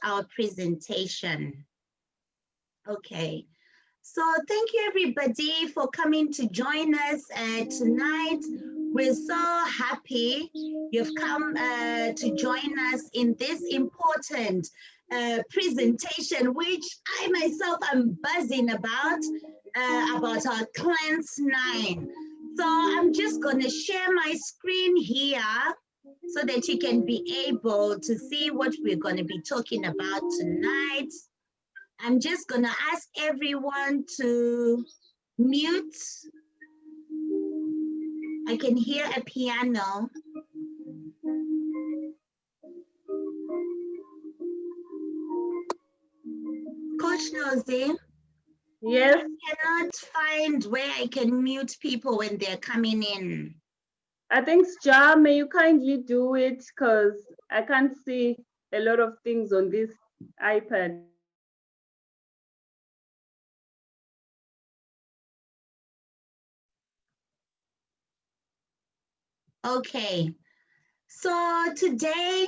our presentation. Okay. So thank you everybody for coming to join us tonight. We're so happy you've come to join us in this important presentation, which I myself am buzzing about our Clans 9. So I'm just going to share my screen here so that you can be able to see what we're going to be talking about tonight. I'm just going to ask everyone to mute. I can hear a piano. Coach Nozie? Yes. I cannot find where I can mute people when they're coming in. I think, Ja, may you kindly do it because I can't see a lot of things on this iPad. Okay, so today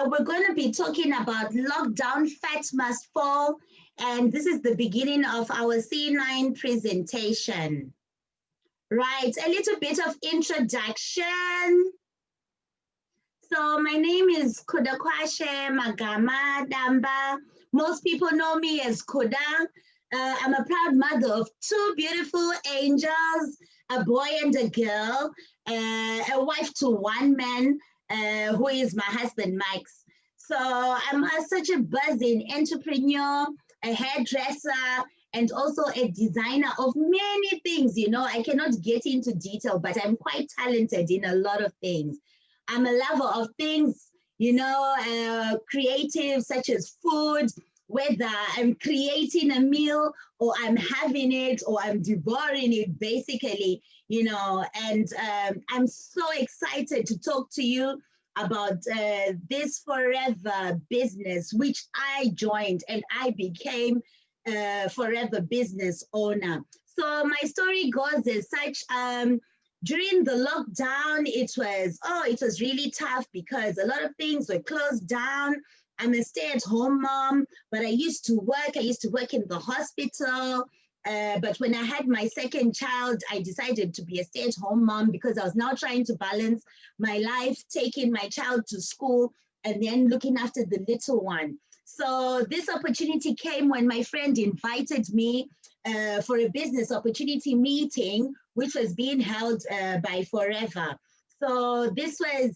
we're going to be talking about lockdown, fat must fall, and this is the beginning of our C9 presentation. Right, a little bit of introduction. So my name is Kuda Kwashe Magama Damba. Most people know me as Kuda. I'm a proud mother of two beautiful angels, a boy and a girl, a wife to one man, who is my husband, Mike's. So I'm such a buzzing entrepreneur, a hairdresser, and also a designer of many things. You know, I cannot get into detail, but I'm quite talented in a lot of things. I'm a lover of things, you know, creative, such as food, whether I'm creating a meal or I'm having it or I'm devouring it, basically, you know, and I'm so excited to talk to you about this forever business, which I joined and I became a forever business owner. So my story goes as such. During the lockdown, it was really tough because a lot of things were closed down. I'm a stay-at-home mom, but I used to work. I used to work in the hospital. But when I had my second child, I decided to be a stay-at-home mom because I was now trying to balance my life, taking my child to school and then looking after the little one. So this opportunity came when my friend invited me for a business opportunity meeting, which was being held by Forever. So this was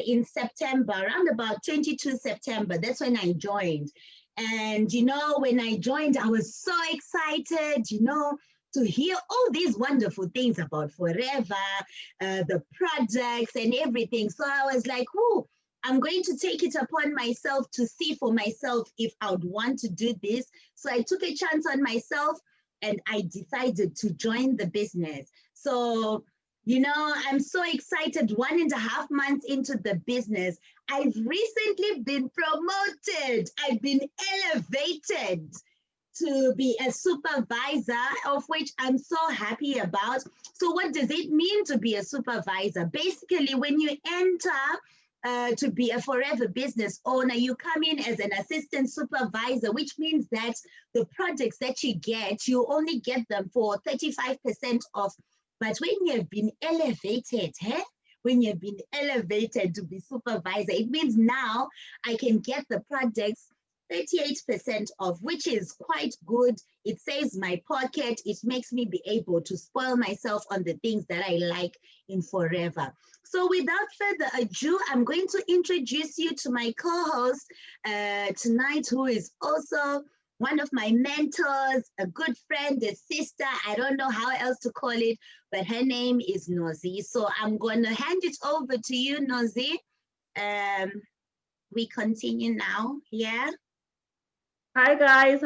in September, around about 22 September. That's when I joined. And, you know, when I joined, I was so excited, you know, to hear all these wonderful things about Forever, the projects and everything. So I was like, oh, I'm going to take it upon myself to see for myself if I would want to do this. So I took a chance on myself and I decided to join the business. So, you know, I'm so excited. 1.5 months into the business, I've recently been promoted. I've been elevated to be a supervisor, of which I'm so happy about. So what does it mean to be a supervisor? Basically, when you enter to be a forever business owner, you come in as an assistant supervisor, which means that the projects that you get, you only get them for 35% off. But when you've been elevated, when you've been elevated to be supervisor, it means now I can get the projects 38% off, which is quite good. It saves my pocket. It makes me be able to spoil myself on the things that I like in Forever. So without further ado, I'm going to introduce you to my co-host tonight, who is also one of my mentors, a good friend, a sister. I don't know how else to call it, but her name is Nozie. So I'm going to hand it over to you, Nozie. We continue now. Yeah. Hi guys,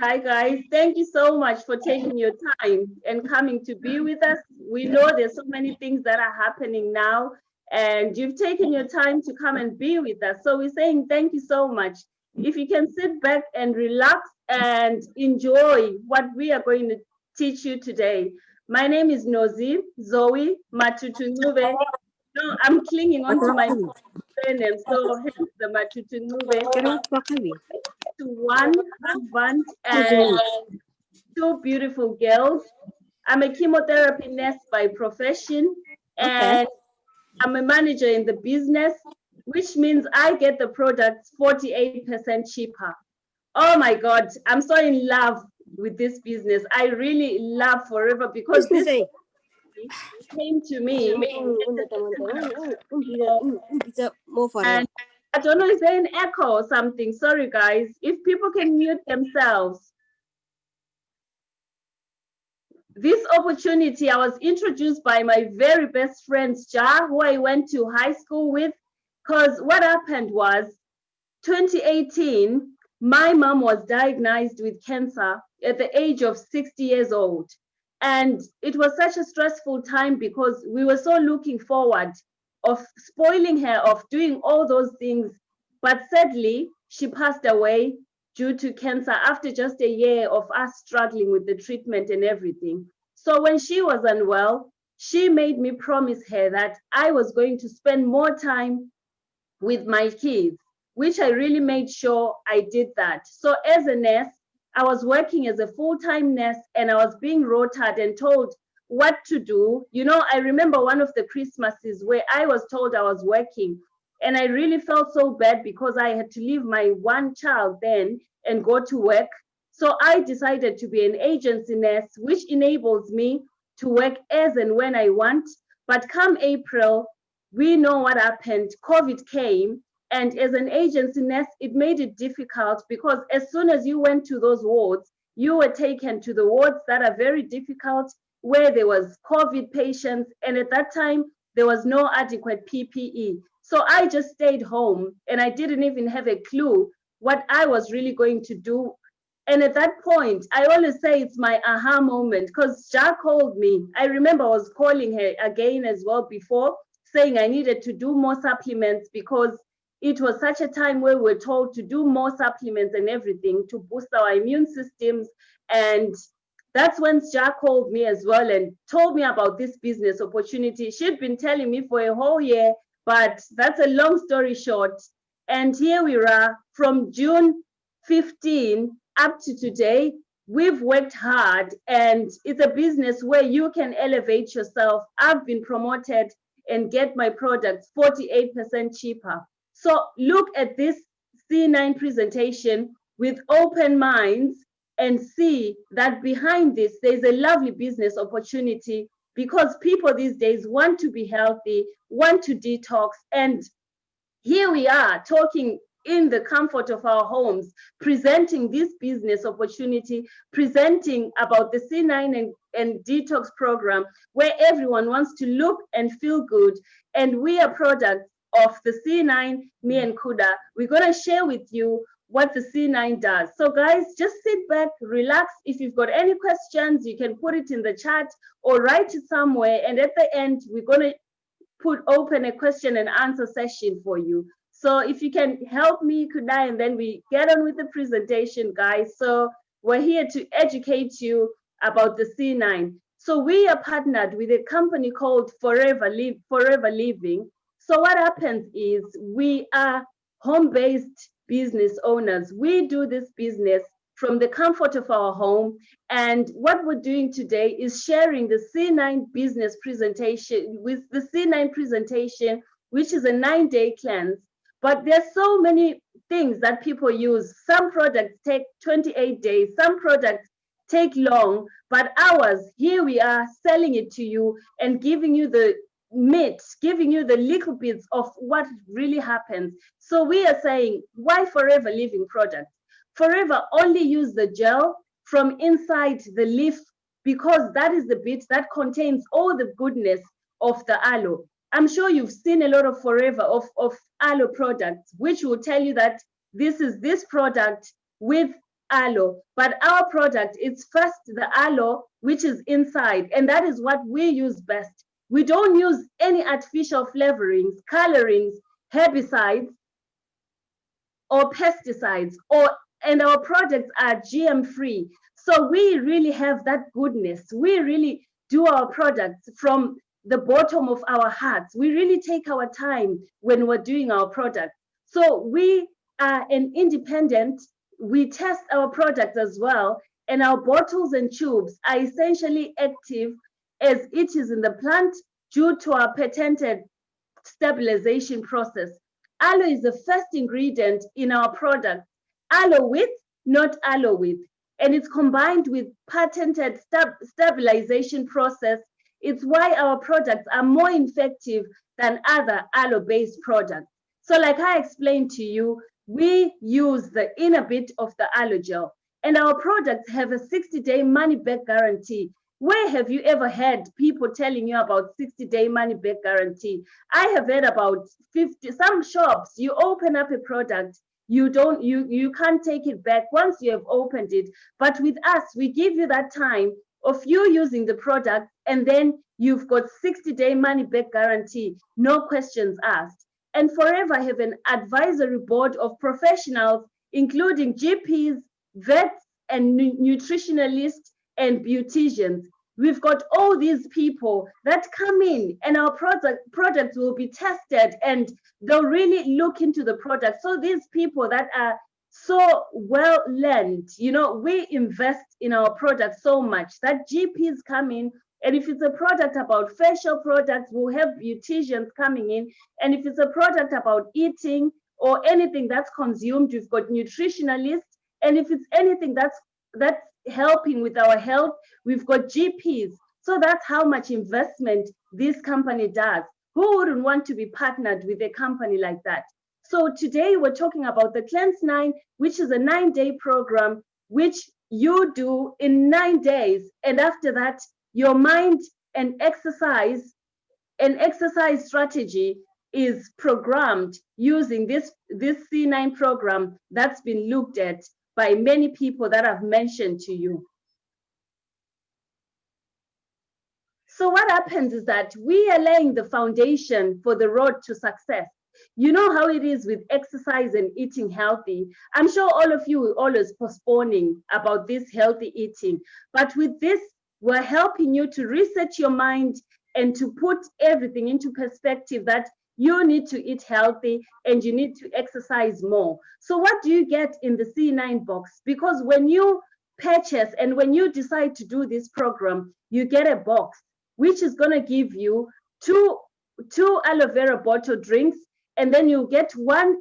Thank you so much for taking your time and coming to be with us. We know there's so many things that are happening now, and you've taken your time to come and be with us. So we're saying thank you so much. If you can sit back and relax and enjoy what we are going to teach you today. My name is Nozie Zoe Matutunube. No, I'm clinging on to my surname, so hence the Matutunube. one husband and two beautiful girls. I'm a chemotherapy nurse by profession, and I'm a manager in the business, which means I get the products 48% cheaper. Oh my God, I'm so in love with this business. I really love Forever because this came to me. And I don't know, is there an echo or something? Sorry, guys. If people can mute themselves. This opportunity, I was introduced by my very best friend, Ja, who I went to high school with, because what happened was 2018, my mom was diagnosed with cancer at the age of 60 years old. And it was such a stressful time because we were so looking forward of spoiling her, of doing all those things. But sadly, she passed away due to cancer after just a year of us struggling with the treatment and everything. So when she was unwell, she made me promise her that I was going to spend more time with my kids, which I really made sure I did that. So as a nurse, I was working as a full-time nurse and I was being rotated and told what to do. You know, I remember one of the Christmases where I was told I was working and I really felt so bad because I had to leave my one child then and go to work. So I decided to be an agency nurse, which enables me to work as and when I want. But come April, we know what happened. COVID came, and as an agency nurse, it made it difficult because as soon as you went to those wards, you were taken to the wards that are very difficult, where there was COVID patients, and at that time, there was no adequate PPE. So I just stayed home, and I didn't even have a clue what I was really going to do. And at that point, I always say it's my aha moment because Ja called me. I remember I was calling her again as well before, saying I needed to do more supplements because it was such a time where we were told to do more supplements and everything to boost our immune systems. And that's when Ja called me as well and told me about this business opportunity. She'd been telling me for a whole year, but that's a long story short. And here we are from June 15 up to today. We've worked hard and it's a business where you can elevate yourself. I've been promoted and get my products 48% cheaper. So look at this C9 presentation with open minds and see that behind this, there's a lovely business opportunity because people these days want to be healthy, want to detox, and here we are talking in the comfort of our homes, presenting this business opportunity, presenting about the C9 and detox program, where everyone wants to look and feel good. And we are products of the C9, me and Kuda. We're going to share with you what the C9 does. So guys, just sit back, relax. If you've got any questions, you can put it in the chat or write it somewhere. And at the end, we're going to open a question and answer session for you. So if you can help me, Kuda, and then we get on with the presentation, guys. So we're here to educate you about the C9. So we are partnered with a company called Forever Living. So what happens is we are home-based business owners. We do this business from the comfort of our home. And what we're doing today is sharing the C9 business presentation with the C9 presentation, which is a 9-day cleanse. But there's so many things that people use. Some products take 28 days, some products take long, but ours, here we are selling it to you and giving you the meat, giving you the little bits of what really happens. So we are saying, why Forever Living products? Forever only use the gel from inside the leaf because that is the bit that contains all the goodness of the aloe. I'm sure you've seen a lot of Forever of aloe products, which will tell you that this is this product with aloe. But our product is first the aloe, which is inside, and that is what we use best. We don't use any artificial flavorings, colorings, herbicides, or pesticides, and our products are GM free. So we really have that goodness. We really do our products from the bottom of our hearts. We really take our time when we're doing our product. So we are an independent we test our products as well, and our bottles and tubes are essentially active as it is in the plant due to our patented stabilization process. Aloe is the first ingredient in our product. Aloe with, not aloe with. And it's combined with patented stabilization process. It's why our products are more effective than other aloe-based products. So like I explained to you, we use the inner bit of the aloe gel, and our products have a 60-day money-back guarantee. Where have you ever had people telling you about 60-day money-back guarantee? I have heard about 50, some shops, you open up a product, you can't take it back once you have opened it. But with us, we give you that time of you using the product, and then you've got 60-day money-back guarantee, no questions asked. And Forever have an advisory board of professionals, including GPs, vets, and nutritionalists and beauticians. We've got all these people that come in, and our products will be tested, and they'll really look into the product. So these people that are so well learned, we invest in our products so much that GPs come in, and if it's a product about facial products, we'll have beauticians coming in. And if it's a product about eating or anything that's consumed, we've got nutritionalists. And if it's anything that's helping with our health, we've got GPs. So that's how much investment this company does. Who wouldn't want to be partnered with a company like that? So today we're talking about the Cleanse 9, which is a 9-day program, which you do in 9 days. And after that, your mind and exercise strategy is programmed using this C9 program that's been looked at by many people that I've mentioned to you. So what happens is that we are laying the foundation for the road to success. You know how it is with exercise and eating healthy. I'm sure all of you are always postponing about this healthy eating. But with this, we're helping you to reset your mind and to put everything into perspective that you need to eat healthy and you need to exercise more. So what do you get in the C9 box? Because when you purchase and when you decide to do this program, you get a box which is going to give you two aloe vera bottle drinks, and then you get one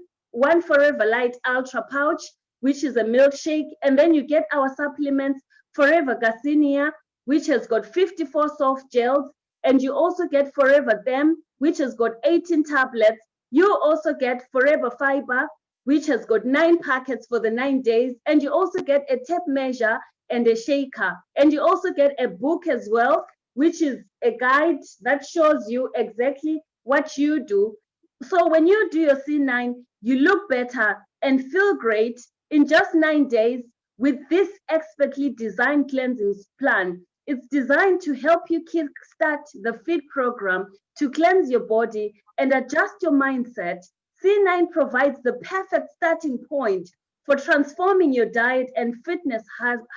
Forever Light Ultra pouch, which is a milkshake, and then you get our supplements, Forever Garcinia, which has got 54 soft gels, and you also get Forever Them, which has got 18 tablets. You also get Forever Fiber, which has got 9 packets for the 9 days, and you also get a tape measure and a shaker, and you also get a book as well, which is a guide that shows you exactly what you do. So when you do your C9, you look better and feel great in just 9 days with this expertly designed cleansing plan. It's designed to help you kickstart the FIT program to cleanse your body and adjust your mindset. C9 provides the perfect starting point for transforming your diet and fitness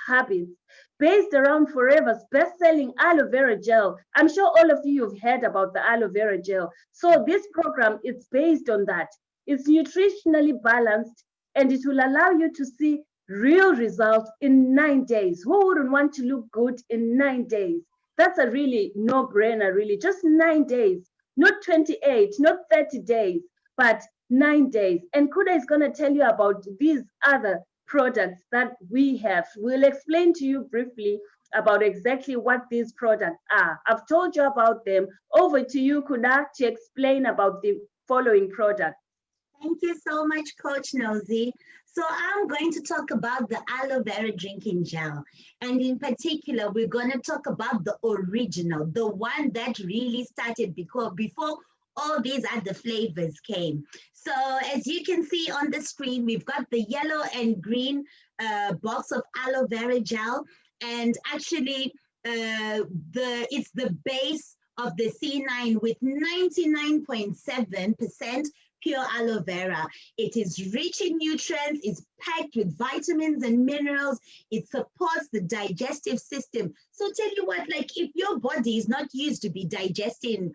habits. Based around Forever's best-selling aloe vera gel. I'm sure all of you have heard about the aloe vera gel. So this program is based on that. It's nutritionally balanced, and it will allow you to see real results in 9 days. Who wouldn't want to look good in 9 days? That's a really no-brainer, really. Just 9 days, not 28, not 30 days, but 9 days. And Kuda is going to tell you about these other products that we have. We'll explain to you briefly about exactly what these products are. I've told you about them. Over to you, Kuda, to explain about the following products. Thank you so much, Coach Nozie. So I'm going to talk about the aloe vera drinking gel. And in particular, we're going to talk about the original, the one that really started before all these other flavors came. So as you can see on the screen, we've got the yellow and green box of aloe vera gel. And actually, it's the base of the C9 with 99.7% pure aloe vera. It is rich in nutrients, it's packed with vitamins and minerals, it supports the digestive system. So tell you what, like if your body is not used to be digesting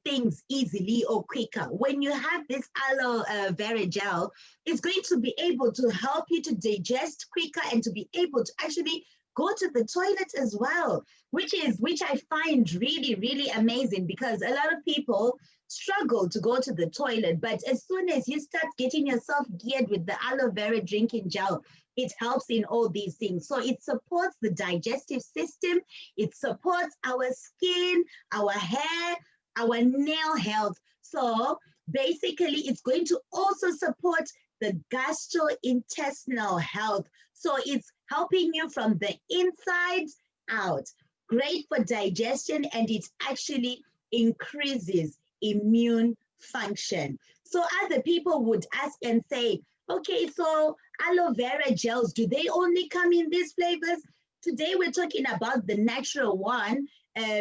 things easily or quicker. When you have this aloe vera gel, it's going to be able to help you to digest quicker and to be able to actually go to the toilet as well, which I find really, really amazing, because a lot of people struggle to go to the toilet. But as soon as you start getting yourself geared with the aloe vera drinking gel, it helps in all these things. So it supports the digestive system, it supports our skin, our hair, our nail health. So basically, it's going to also support the gastrointestinal health. So it's helping you from the inside out. Great for digestion, and it actually increases immune function. So other people would ask and say, okay, so aloe vera gels, do they only come in these flavors? Today we're talking about the natural one,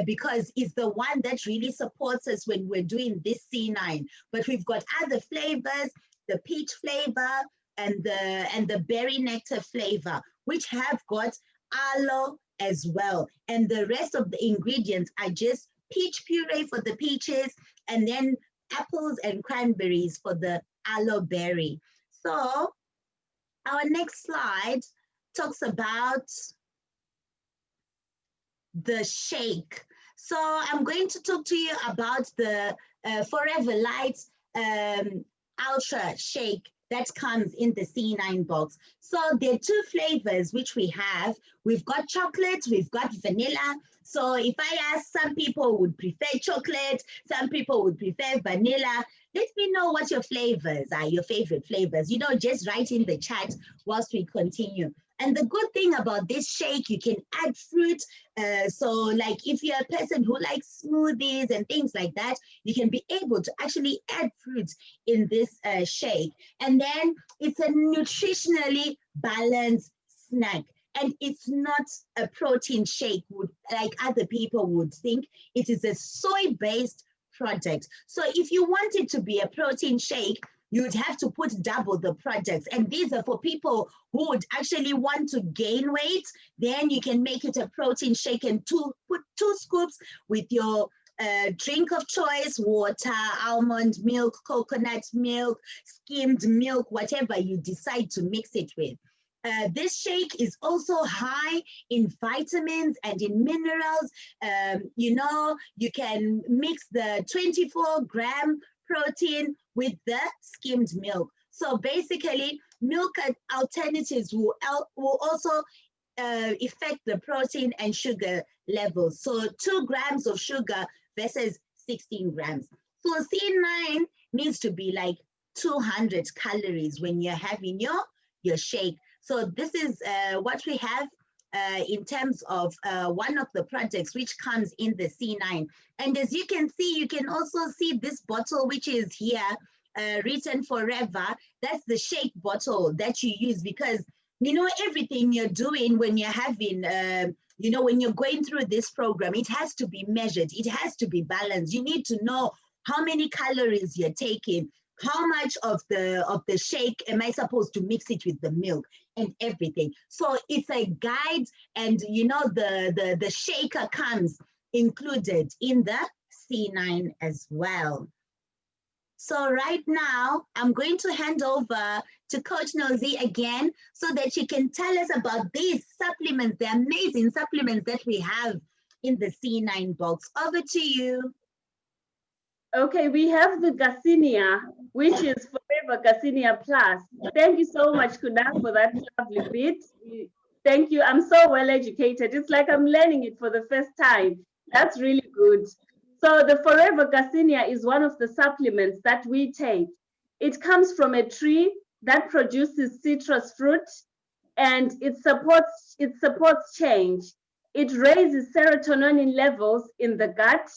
because it's the one that really supports us when we're doing this C9. But we've got other flavors, the peach flavor and the berry nectar flavor, which have got aloe as well. And the rest of the ingredients are just peach puree for the peaches, and then apples and cranberries for the aloe berry. So our next slide talks about the shake. So I'm going to talk to you about the Forever Light Ultra Shake that comes in the C9 box. So there are two flavors which we have. We've got chocolate, we've got vanilla. So if I ask, some people would prefer chocolate, some people would prefer vanilla. Let me know what your flavors are, your favorite flavors. You know, just write in the chat whilst we continue. And the good thing about this shake, you can add fruit. So like if you're a person who likes smoothies and things like that, you can be able to actually add fruit in this shake. And then it's a nutritionally balanced snack. And it's not a protein shake like other people would think. It is a soy-based product. So if you want it to be a protein shake, you'd have to put double the products. And these are for people who would actually want to gain weight. Then you can make it a protein shake and put 2 scoops with your drink of choice, water, almond milk, coconut milk, skimmed milk, whatever you decide to mix it with. This shake is also high in vitamins and in minerals. You know, you can mix the 24-gram protein with the skimmed milk. So basically, milk alternatives will also affect the protein and sugar levels. So 2 grams of sugar versus 16 grams. So C9 needs to be like 200 calories when you're having your shake. So this is what we have in terms of one of the projects which comes in the C9. And as you can see, you can also see this bottle which is here written Forever. That's the shake bottle that you use, because you know everything you're doing when you're having you know, when you're going through this program, it has to be measured, it has to be balanced. You need to know how many calories you're taking, how much of the shake am I supposed to mix it with the milk and everything. So it's a guide, and you know the shaker comes included in the C9 as well. So right now, I'm going to hand over to Coach Nozie again so that she can tell us about these supplements, the amazing supplements that we have in the C9 box. Over to you. Okay, we have the Garcinia, which is Forever Garcinia Plus. Thank you so much, Kuda, for that lovely bit. Thank you. I'm so well educated. It's like I'm learning it for the first time. That's really good. So the Forever Garcinia is one of the supplements that we take. It comes from a tree that produces citrus fruit, and it supports change. It raises serotonin levels in the gut,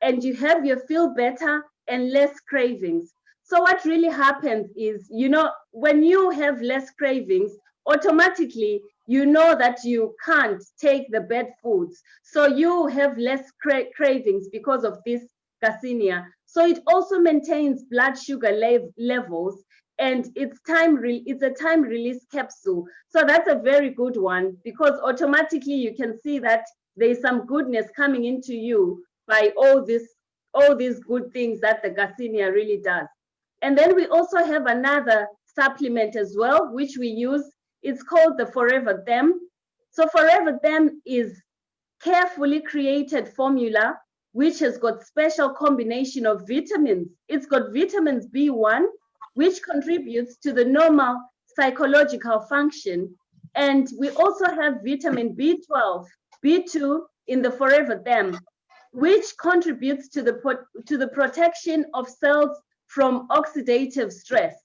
and you feel better and less cravings. So what really happens is, you know, when you have less cravings, automatically you know that you can't take the bad foods. So you have less cravings because of this Garcinia. So it also maintains blood sugar levels, and it's a time release capsule. So that's a very good one, because automatically you can see that there's some goodness coming into you by all this all these good things that the Garcinia really does. And then we also have another supplement as well, which we use. It's called the Forever Them. So Forever Them is carefully created formula which has got special combination of vitamins. It's got vitamins B1, which contributes to the normal psychological function. And we also have vitamin B12, B2 in the Forever Them, which contributes to the protection of cells from oxidative stress.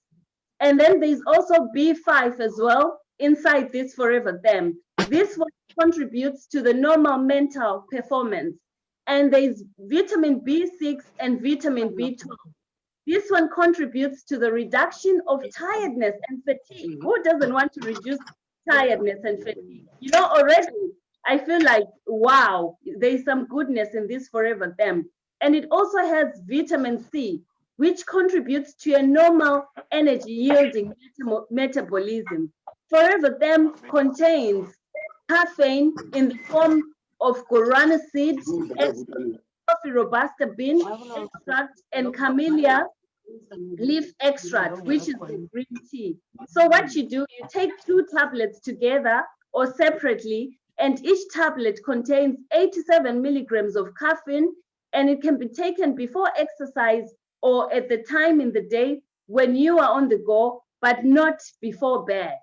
And then there's also B5 as well inside this Forever Them. This one contributes to the normal mental performance. And there's vitamin B6 and vitamin B12. This one contributes to the reduction of tiredness and fatigue. Who doesn't want to reduce tiredness and fatigue? You know, already I feel like, wow, there's some goodness in this Forever Them. And it also has vitamin C, which contributes to a normal energy yielding metabolism. Forever Them contains caffeine in the form of guarana seed, coffee robusta bean extract, and camellia leaf extract, which is the green tea. So what you do, you take 2 tablets together or separately, and each tablet contains 87 milligrams of caffeine, and it can be taken before exercise or at the time in the day when you are on the go, but not before bed.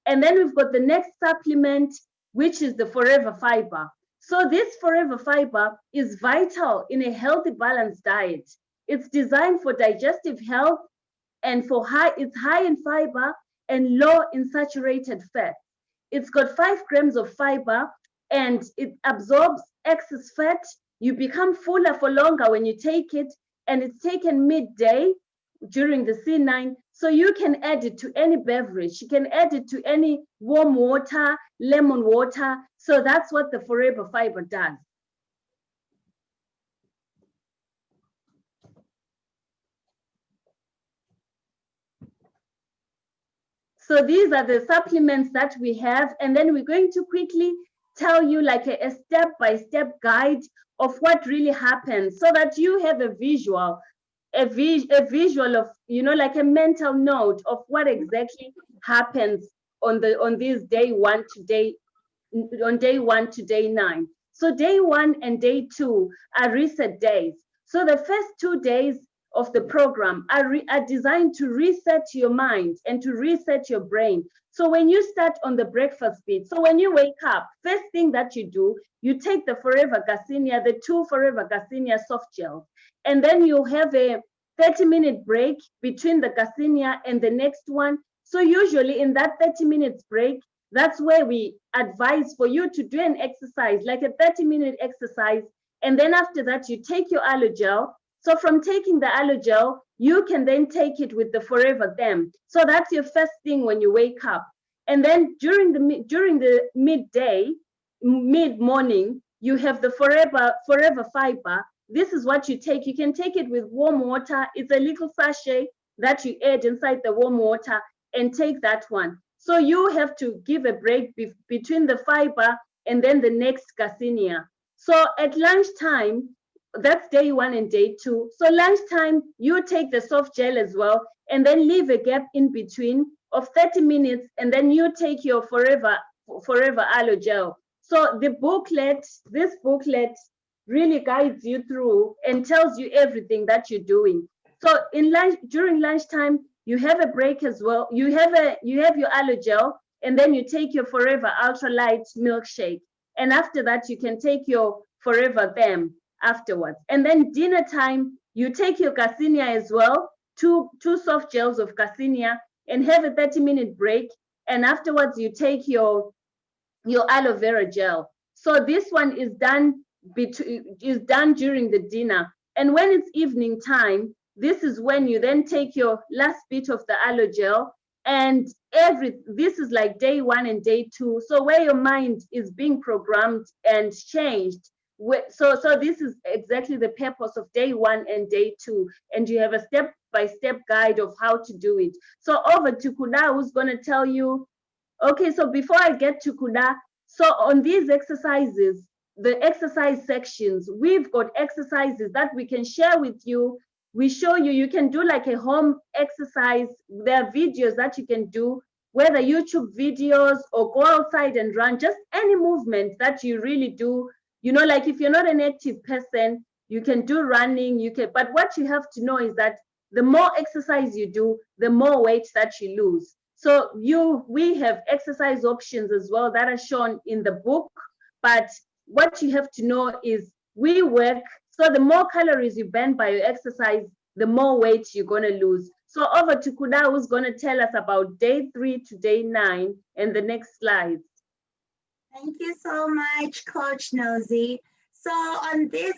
And then we've got the next supplement, which is the Forever Fiber. So this Forever Fiber is vital in a healthy, balanced diet. It's designed for digestive health and it's high in fiber and low in saturated fat. It's got 5 grams of fiber and it absorbs excess fat. You become fuller for longer when you take it, and it's taken midday during the C9. So you can add it to any beverage. You can add it to any warm water, lemon water. So that's what the Forever Fiber does. So these are the supplements that we have. And then we're going to quickly tell you like a step-by-step guide of what really happens so that you have a visual of, you know, like a mental note of what exactly happens on these day 1 to day 9. So day 1 and day 2 are reset days. So the first 2 days of the program are designed to reset your mind and to reset your brain. So when you start on the breakfast bit, so when you wake up, first thing that you do, you take the Forever Garcinia, the 2 Forever Garcinia soft gels, and then you have a 30-minute break between the Garcinia and the next one. So usually in that 30 minutes break, that's where we advise for you to do an exercise, like a 30-minute exercise. And then after that, you take your allogel. So from taking the allogel, you can then take it with the Forever Them. So that's your first thing when you wake up. And then during the midday, mid-morning, you have the Forever Fiber. This is what you take. You can take it with warm water. It's a little sachet that you add inside the warm water and take that one. So you have to give a break between the fiber and then the next Garcinia. So at lunchtime, that's day 1 and day 2. So lunchtime, you take the soft gel as well, and then leave a gap in between of 30 minutes, and then you take your Forever Aloe Gel. So this booklet really guides you through and tells you everything that you're doing. So during lunchtime, you have a break as well. You have your Aloe Gel, and then you take your Forever Ultralight milkshake. And after that, you can take your Forever Them afterwards. And then dinner time, you take your Garcinia as well, two soft gels of Garcinia, and have a 30-minute break. And afterwards, you take your aloe vera gel. So this one is done during the dinner. And when it's evening time, this is when you then take your last bit of the aloe gel, and this is like day 1 and day 2. So where your mind is being programmed and changed. So this is exactly the purpose of day 1 and day 2, and you have a step-by-step guide of how to do it. So over to Kuda, who's going to tell you. Okay, so before I get to Kuda, so on these exercises, the exercise sections. We've got exercises that we can share with you. We show you, you can do like a home exercise. There are videos that you can do, whether YouTube videos or go outside and run, just any movement that you really do. You know, like if you're not an active person, you can do running, you can, but what you have to know is that the more exercise you do, the more weight that you lose. So we have exercise options as well that are shown in the book, but what you have to know is we work, so the more calories you burn by your exercise, the more weight you're going to lose. So over to Kuda, who's going to tell us about day 3 to day 9 and the next slides. Thank you so much, Coach Nozie. So on this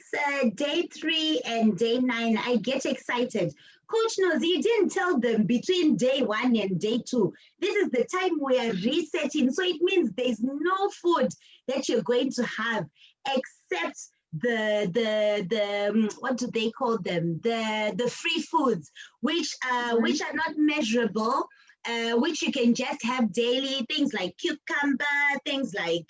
day 3 and day 9, I get excited. Coach Nozie, you didn't tell them between day 1 and day 2. This is the time we are resetting. So it means there's no food that you're going to have except the what do they call them? The free foods, which are not measurable. Which you can just have daily, things like cucumber, things like,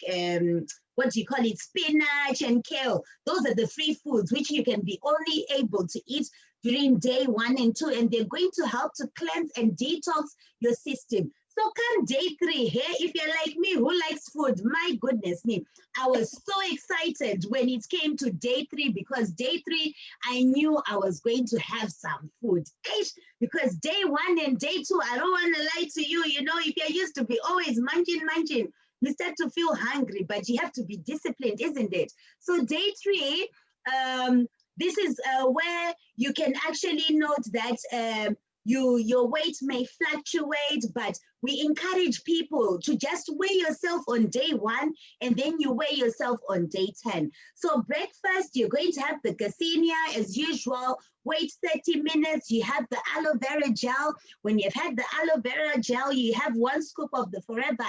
what do you call it, spinach and kale. Those are the free foods which you can be only able to eat during day 1 and 2, and they're going to help to cleanse and detox your system. So come day 3 here, if you're like me who likes food, my goodness me, I was so excited when it came to day 3, because day 3, I knew I was going to have some food. Because day 1 and day 2, I don't want to lie to you, you know, if you're used to be always munching, you start to feel hungry, but you have to be disciplined, isn't it? So day 3, this is where you can actually note that your weight may fluctuate, but we encourage people to just weigh yourself on day 1 and then you weigh yourself on day 10. So breakfast, you're going to have the Garcinia as usual, wait 30 minutes, you have the aloe vera gel. When you've had the aloe vera gel, you have 1 scoop of the Forever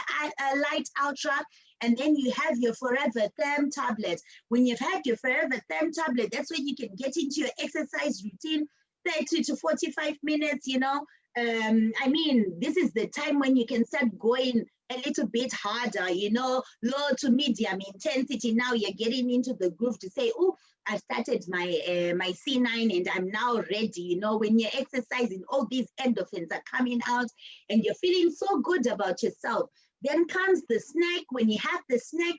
Light Ultra, and then you have your Forever Therm tablet. When you've had your Forever Therm tablet, that's when you can get into your exercise routine, 30 to 45 minutes, you know. I mean, this is the time when you can start going a little bit harder, you know, low to medium intensity. Now you're getting into the groove to say, oh, I've started my C9 and I'm now ready. You know, when you're exercising, all these endorphins are coming out and you're feeling so good about yourself. Then comes the snack. When you have the snack,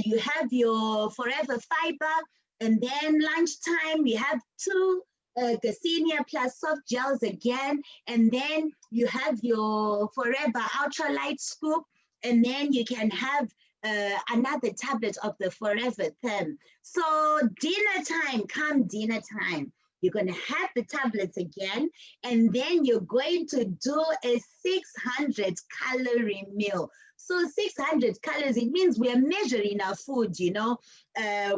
you have your Forever Fiber, and then lunchtime, you have 2 Garcinia plus soft gels again, and then you have your Forever Ultralight Scoop, and then you can have another tablet of the Forever Therm. So dinner time, come dinner time, you're going to have the tablets again, and then you're going to do a 600 calorie meal. So 600 calories, it means we are measuring our food, you know,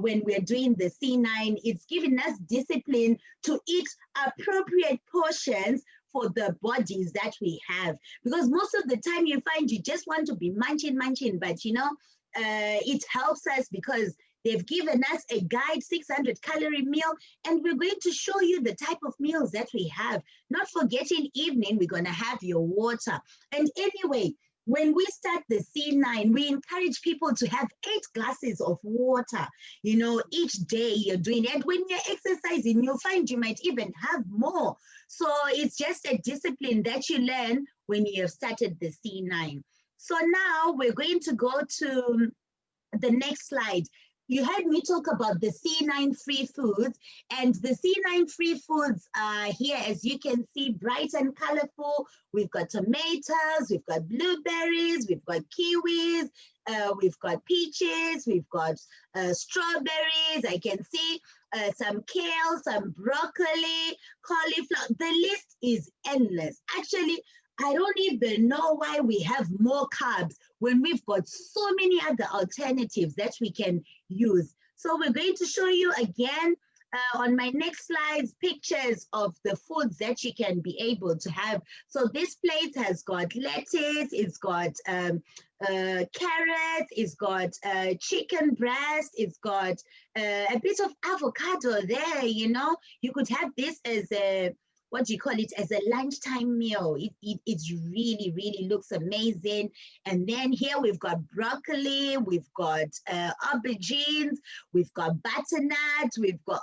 when we're doing the C9. It's giving us discipline to eat appropriate portions for the bodies that we have. Because most of the time you find you just want to be munching, but you know, it helps us because they've given us a guide, 600 calorie meal, and we're going to show you the type of meals that we have. Not forgetting evening, we're going to have your water. And anyway, when we start the C9, we encourage people to have 8 glasses of water, you know, each day you're doing it. And when you're exercising, you'll find you might even have more. So it's just a discipline that you learn when you have started the C9. So now we're going to go to the next slide. You heard me talk about the C9 free foods, and the C9 free foods are here, as you can see, bright and colorful. We've got tomatoes, we've got blueberries, we've got kiwis, we've got peaches, we've got strawberries. I can see some kale, some broccoli, cauliflower. The list is endless. Actually, I don't even know why we have more carbs when we've got so many other alternatives that we can use. So we're going to show you again on my next slides, pictures of the foods that you can be able to have. So this plate has got lettuce, it's got carrots, it's got chicken breast, it's got a bit of avocado there, you know. You could have this as a what do you call it, as a lunchtime meal. It really, really looks amazing. And then here we've got broccoli, we've got aubergines, we've got butternut, we've got,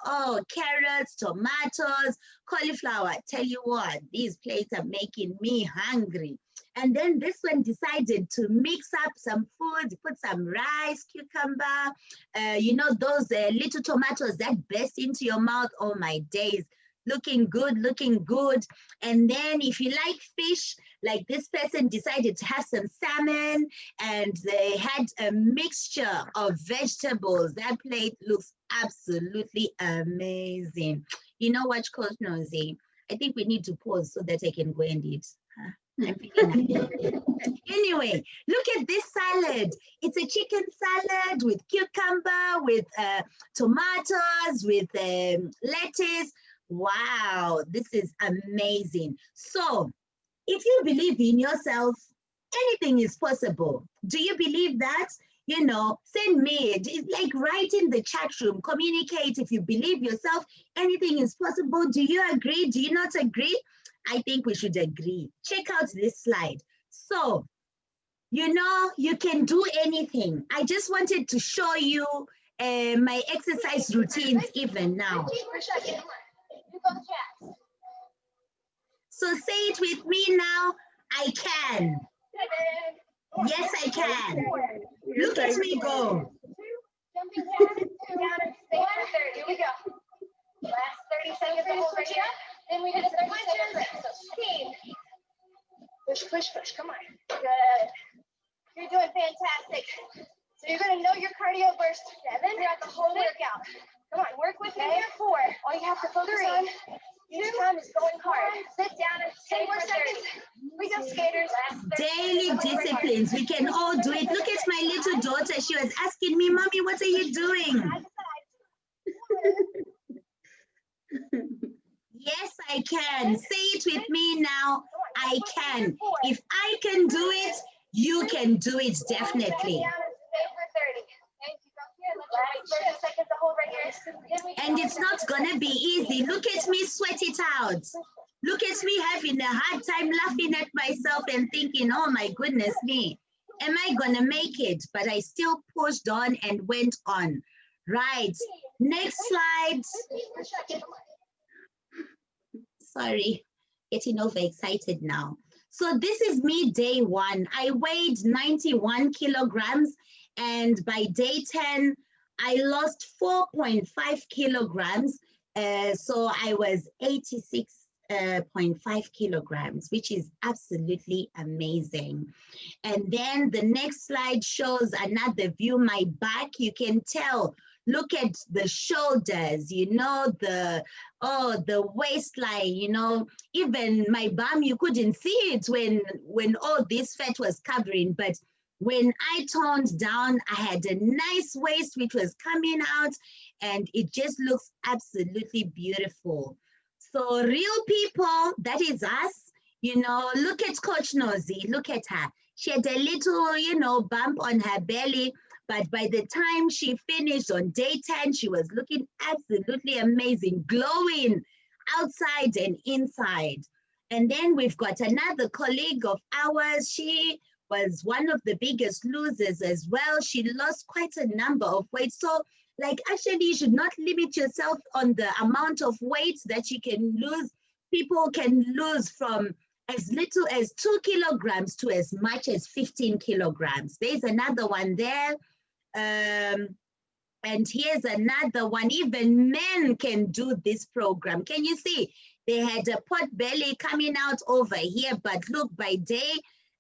carrots, tomatoes, cauliflower. I tell you what, these plates are making me hungry. And then this one decided to mix up some food, put some rice, cucumber, those little tomatoes that burst into your mouth. Oh my days, looking good, looking good. And then if you like fish, like this person decided to have some salmon, and they had a mixture of vegetables. That plate looks absolutely amazing. You know what, Coach Nozie? I think we need to pause so that I can go and eat. I'm feeling anyway, look at this salad. It's a chicken salad with cucumber, with tomatoes, with lettuce. Wow, this is amazing. So if you believe in yourself, anything is possible. Do you believe that? Send me it. Like, write in the chat room, communicate. If you believe yourself, anything is possible. Do you agree? Do you not agree? I think we should agree. Check out this slide. So, you can do anything. I just wanted to show you my exercise routines even now. So say it with me now. I can. Yes, I can. Look at me go. Jumping down and stay for 30. Here we go. Last 30 seconds to hold right here. Then we did a 30 seconds. So speed. Push, push, push. Come on. Good. You're doing fantastic. So you're going to know your cardio burst 7 throughout the whole workout. Come on, work with me here. 4. All you have to focus on each time is going hard. Sit down and 10 more seconds. We go, skaters. Daily disciplines. We can all do it. Look at my little daughter. She was asking me, Mommy, what are you doing? Yes, I can. Say it with me now. I can. If I can do it, you can do it definitely. And it's not gonna be easy. Look at me sweat it out. Look at me having a hard time laughing at myself and thinking, oh my goodness me, am I gonna make it? But I still pushed on and went on. Right, next slide. Sorry, getting overexcited now. So this is me day 1. I weighed 91 kilograms, and by day 10, I lost 4.5 kilograms. So I was 86.5 kilograms, which is absolutely amazing. And then the next slide shows another view, my back. You can tell, look at the shoulders, the waistline, even my bum, you couldn't see it when all this fat was covering, but when I toned down, I had a nice waist which was coming out, and it just looks absolutely beautiful. So real people, that is us, look at Coach Nozie, look at her. She had a little, bump on her belly, but by the time she finished on day 10, she was looking absolutely amazing, glowing outside and inside. And then we've got another colleague of ours. She was one of the biggest losers as well. She lost quite a number of weight. So actually, you should not limit yourself on the amount of weight that you can lose. People can lose from as little as 2 kilograms to as much as 15 kilograms. There's another one there. And here's another one. Even men can do this program. Can you see? They had a pot belly coming out over here, but look, by day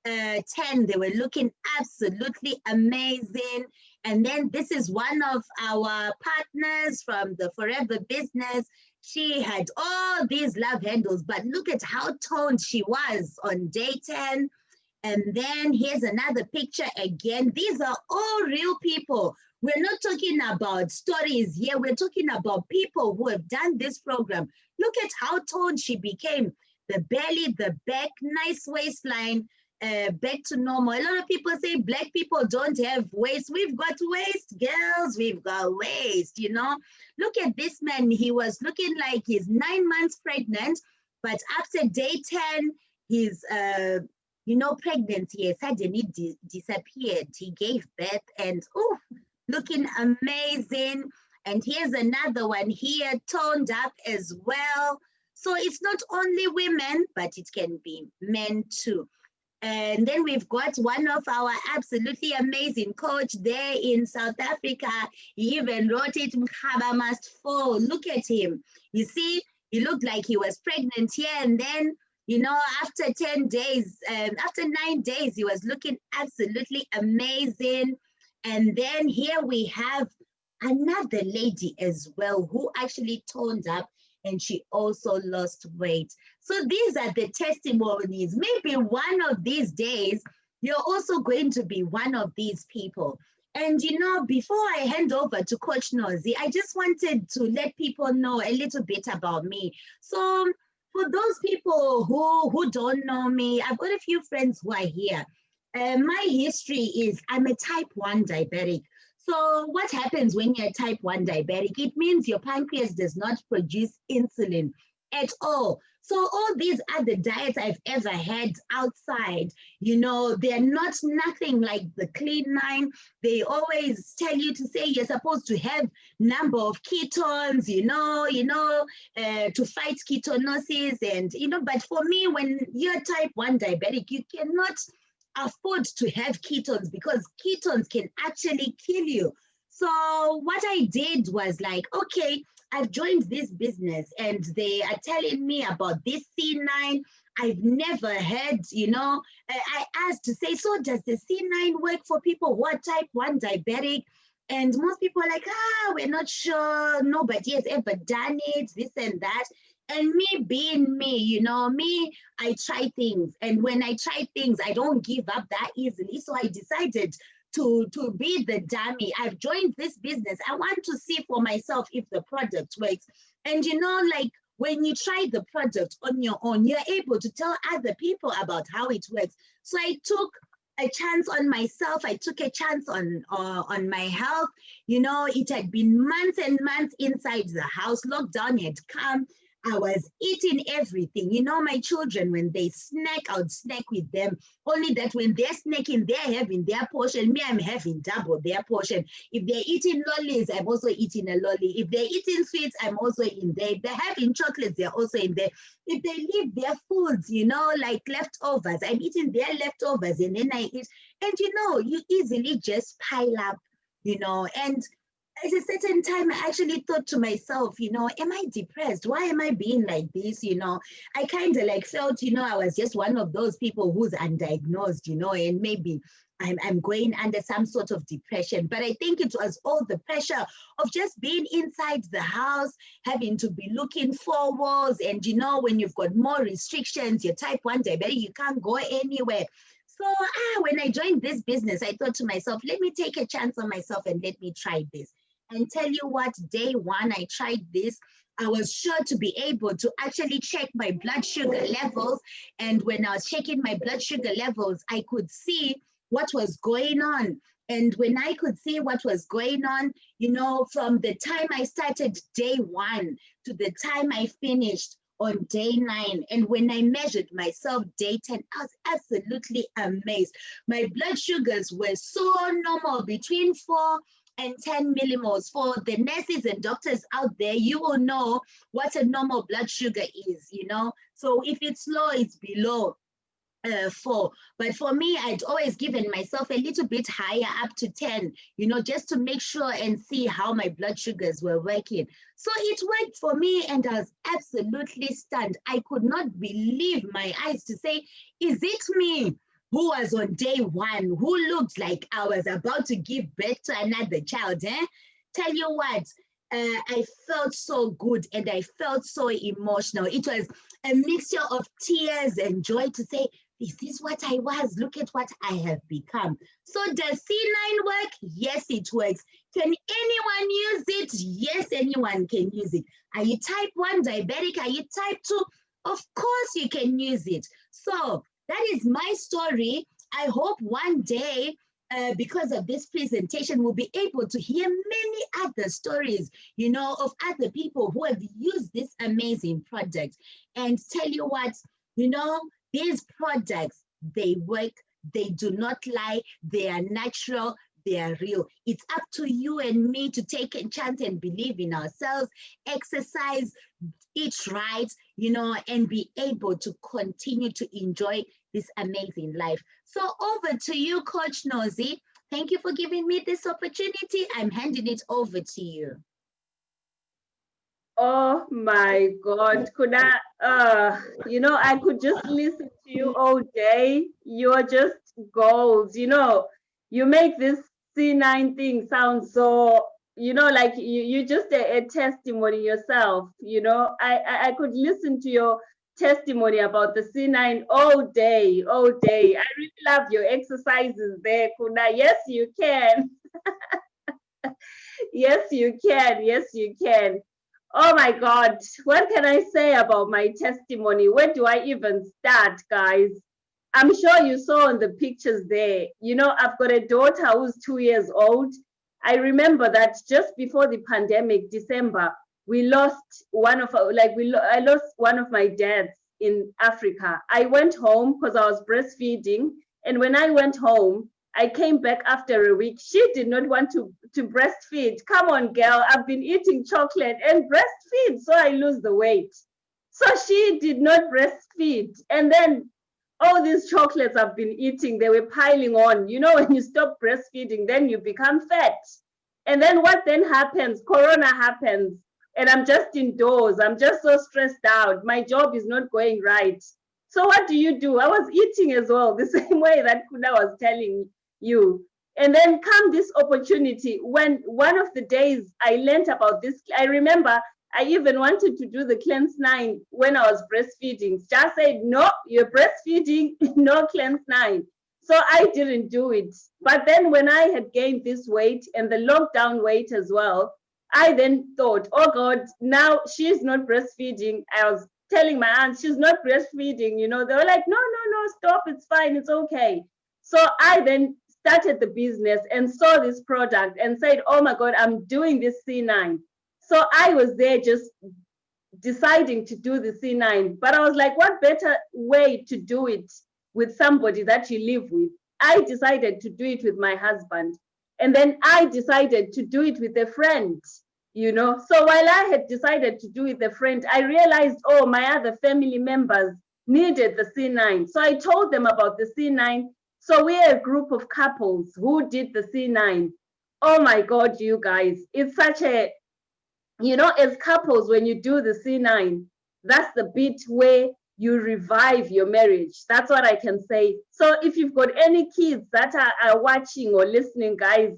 10, they were looking absolutely amazing. And then this is one of our partners from the Forever Business. She had all these love handles, but look at how toned she was on day 10. And then here's another picture again. These are all real people. We're not talking about stories here. We're talking about people who have done this program. Look at how toned she became. The belly, the back, nice waistline, back to normal. A lot of people say Black people don't have waist. We've got waist, girls. We've got waist, Look at this man. He was looking like he's 9 months pregnant, But after day 10, his pregnancy suddenly disappeared. He gave birth and looking amazing. And here's another one here, toned up as well. So it's not only women, but it can be men too. And then we've got one of our absolutely amazing coach there in South Africa. He even wrote it, Mkhaba must fall. Look at him. You see, he looked like he was pregnant here. And then, after 10 days, after 9 days, he was looking absolutely amazing. And then here we have another lady as well who actually toned up and she also lost weight. So these are the testimonies. Maybe one of these days, you're also going to be one of these people. And before I hand over to Coach Nozie, I just wanted to let people know a little bit about me. So for those people who don't know me, I've got a few friends who are here. My history is I'm a type 1 diabetic. So what happens when you're type 1 diabetic? It means your pancreas does not produce insulin at all. So all these other diets I've ever had outside, they're nothing like the clean line. They always tell you to say you're supposed to have number of ketones, to fight ketonosis. And, but for me, when you're type 1 diabetic, you cannot afford to have ketones because ketones can actually kill you. So what I did was like, okay, I've joined this business and they are telling me about this C9. I've never heard, I asked to say, so does the C9 work for people who are type 1 diabetic? And most people are like, we're not sure. Nobody has ever done it, this and that. And me being me, I try things. And when I try things, I don't give up that easily. So I decided to be the dummy. I've joined this business. I want to see for myself if the product works. And like when you try the product on your own, you're able to tell other people about how it works. So I took a chance on myself. I took a chance on my health. It had been months and months inside the house. Lockdown had come. I was eating everything. My children, when they snack, I would snack with them. Only that when they're snacking, they're having their portion. Me, I'm having double their portion. If they're eating lollies, I'm also eating a lolly. If they're eating sweets, I'm also in there. If they're having chocolates, they're also in there. If they leave their foods, like leftovers, I'm eating their leftovers and then I eat. And you easily just pile up, and at a certain time, I actually thought to myself, am I depressed? Why am I being like this? I kind of like felt, I was just one of those people who's undiagnosed, and maybe I'm going under some sort of depression. But I think it was all the pressure of just being inside the house, having to be looking for walls. And, when you've got more restrictions, you're type 1 diabetic, you can't go anywhere. So when I joined this business, I thought to myself, let me take a chance on myself and let me try this. And tell you what, day one, I tried this. I was sure to be able to actually check my blood sugar levels. And when I was checking my blood sugar levels, I could see what was going on. And when I could see what was going on, from the time I started day 1 to the time I finished on day 9, and when I measured myself day 10, I was absolutely amazed. My blood sugars were so normal, between 4 and 10 millimoles. For the nurses and doctors out there, you will know what a normal blood sugar is, So if it's low, it's below 4. But for me, I'd always given myself a little bit higher, up to 10, just to make sure and see how my blood sugars were working. So it worked for me and I was absolutely stunned. I could not believe my eyes to say, is it me who was on day 1, who looked like I was about to give birth to another child? Tell you what, I felt so good and I felt so emotional. It was a mixture of tears and joy to say, is this what I was? Look at what I have become. So does C9 work? Yes, it works. Can anyone use it? Yes, anyone can use it. Are you type 1 diabetic? Are you type 2? Of course you can use it. So that is my story. I hope one day because of this presentation, we'll be able to hear many other stories, you know, of other people who have used this amazing product. And tell you what, you know, these products, they work, they do not lie, they are natural, they are real. It's up to you and me to take a chance and believe in ourselves, exercise, eat right, you know, and be able to continue to enjoy this amazing life. So over to you, Coach Nozie. Thank you for giving me this opportunity. I'm handing it over to you. Oh my God, Kuda, you know, I could just listen to you all day. You're just gold, you know. You make this C9 thing sound so, you know, like you just a testimony yourself, you know. I could listen to your testimony about the C9 all day, all day. I really love your exercises there, Kuda. Yes, you can. Yes, you can. Yes, you can. Oh my God, what can I say about my testimony? Where do I even start, guys? I'm sure you saw in the pictures there. You know, I've got a daughter who's 2 years old. I remember that just before the pandemic, December, we lost one of our, I lost one of my dads in Africa. I went home because I was breastfeeding. And when I went home, I came back after a week. She did not want to breastfeed. Come on, girl. I've been eating chocolate and breastfeed so I lose the weight. So she did not breastfeed. And then all these chocolates I've been eating, they were piling on. You know, when you stop breastfeeding, then you become fat. And then what then happens? Corona happens. And I'm just indoors. I'm just so stressed out. My job is not going right. So what do? I was eating as well, the same way that Kuda was telling you. And then come this opportunity when one of the days I learned about this, I remember I even wanted to do the cleanse 9 when I was breastfeeding. Just said, no, you're breastfeeding, no cleanse 9. So I didn't do it. But then when I had gained this weight and the lockdown weight as well, I then thought, oh God, now she's not breastfeeding. I was telling my aunt, she's not breastfeeding. You know, they were like, no, stop, it's fine, it's okay. So I then started the business and saw this product and said, oh my God, I'm doing this C9. So I was there just deciding to do the C9, but I was like, what better way to do it with somebody that you live with? I decided to do it with my husband. And then I decided to do it with a friend, you know. So while I had decided to do it with a friend, I realized, oh, my other family members needed the C9. So I told them about the C9. So we're a group of couples who did the C9. Oh my God, you guys, it's such a, you know, as couples, when you do the C9, that's the bit where you revive your marriage. That's what I can say. So if you've got any kids that are watching or listening, guys,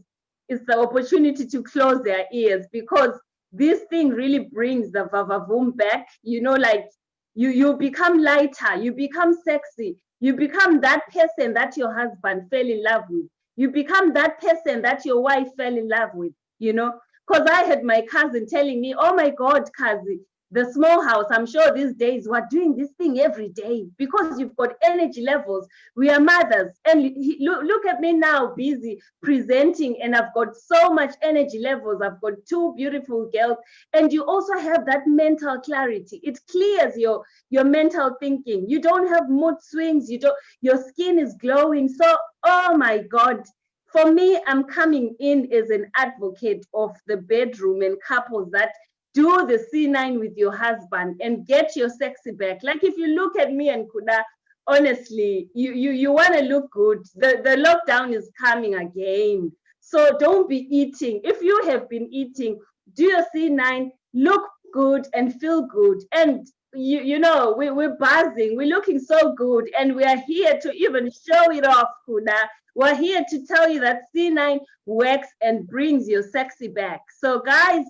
it's the opportunity to close their ears, because this thing really brings the vavavoom back. You know, like you become lighter, you become sexy, you become that person that your husband fell in love with. You become that person that your wife fell in love with, you know. Because I had my cousin telling me, oh my God, cousin, the small house, I'm sure these days we're doing this thing every day because you've got energy levels. We are mothers. And look at me now, busy presenting, and I've got so much energy levels. I've got 2 beautiful girls. And you also have that mental clarity. It clears your mental thinking. You don't have mood swings. Your skin is glowing. So, oh my God. For me, I'm coming in as an advocate of the bedroom and couples that do the C9 with your husband and get your sexy back. Like if you look at me and Kuda, honestly, you want to look good. The lockdown is coming again. So don't be eating. If you have been eating, do your C9, look good and feel good. And you know, we're buzzing, we're looking so good, and we are here to even show it off, Kuda. We're here to tell you that C9 works and brings your sexy back. So guys,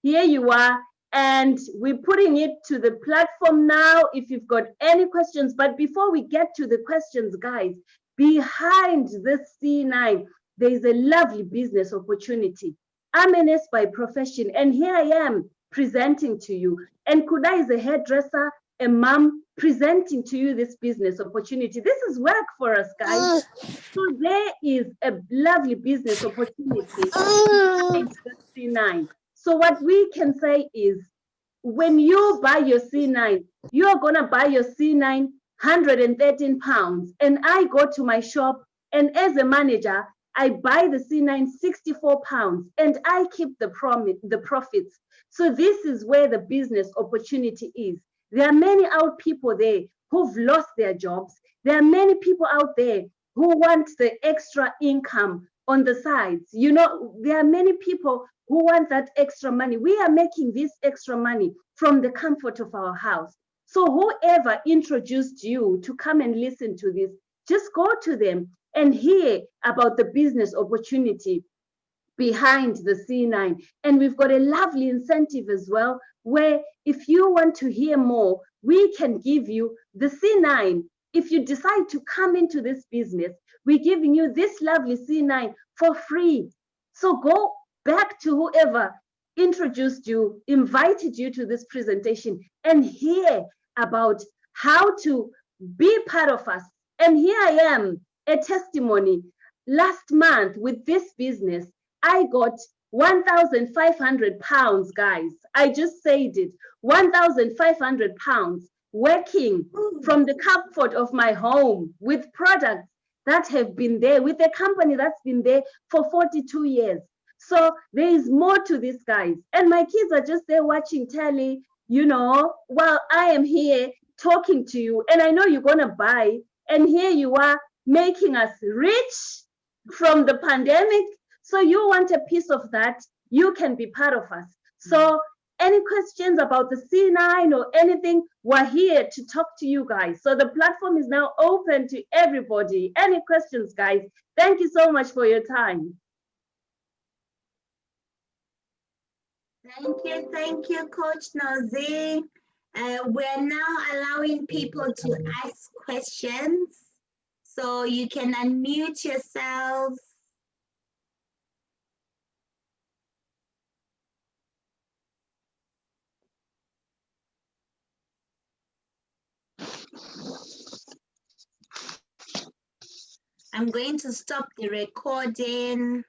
here you are, and we're putting it to the platform now if you've got any questions. But before we get to the questions, guys, behind this C9, there's a lovely business opportunity. I'm a nurse by profession, and here I am presenting to you. And Kuda is a hairdresser, a mom, presenting to you this business opportunity. This is work for us, guys. So there is a lovely business opportunity behind the C9. So what we can say is, when you buy your C9, you're gonna buy your C9 113 pounds, and I go to my shop, and as a manager, I buy the C9 64 pounds, and I keep the profits. So this is where the business opportunity is. There are many out people there who've lost their jobs. There are many people out there who want the extra income on the sides. You know, there are many people who want that extra money. We are making this extra money from the comfort of our house. So whoever introduced you to come and listen to this, just go to them and hear about the business opportunity behind the C9. And we've got a lovely incentive as well, where if you want to hear more, we can give you the C9. If you decide to come into this business, we're giving you this lovely C9 for free. So go back to whoever introduced you, invited you to this presentation, and hear about how to be part of us. And here I am, a testimony. Last month with this business, I got 1,500 pounds, guys. I just said it, 1,500 pounds, working from the comfort of my home with products that have been there, with a company that's been there for 42 years. So there is more to this, guys. And my kids are just there watching telly, you know, while I am here talking to you. And I know you're going to buy. And here you are making us rich from the pandemic. So you want a piece of that, you can be part of us. So any questions about the C9 or anything, we're here to talk to you guys. So the platform is now open to everybody. Any questions, guys? Thank you so much for your time. Thank you, Coach Nozie. We're now allowing people to ask questions. So you can unmute yourselves. I'm going to stop the recording.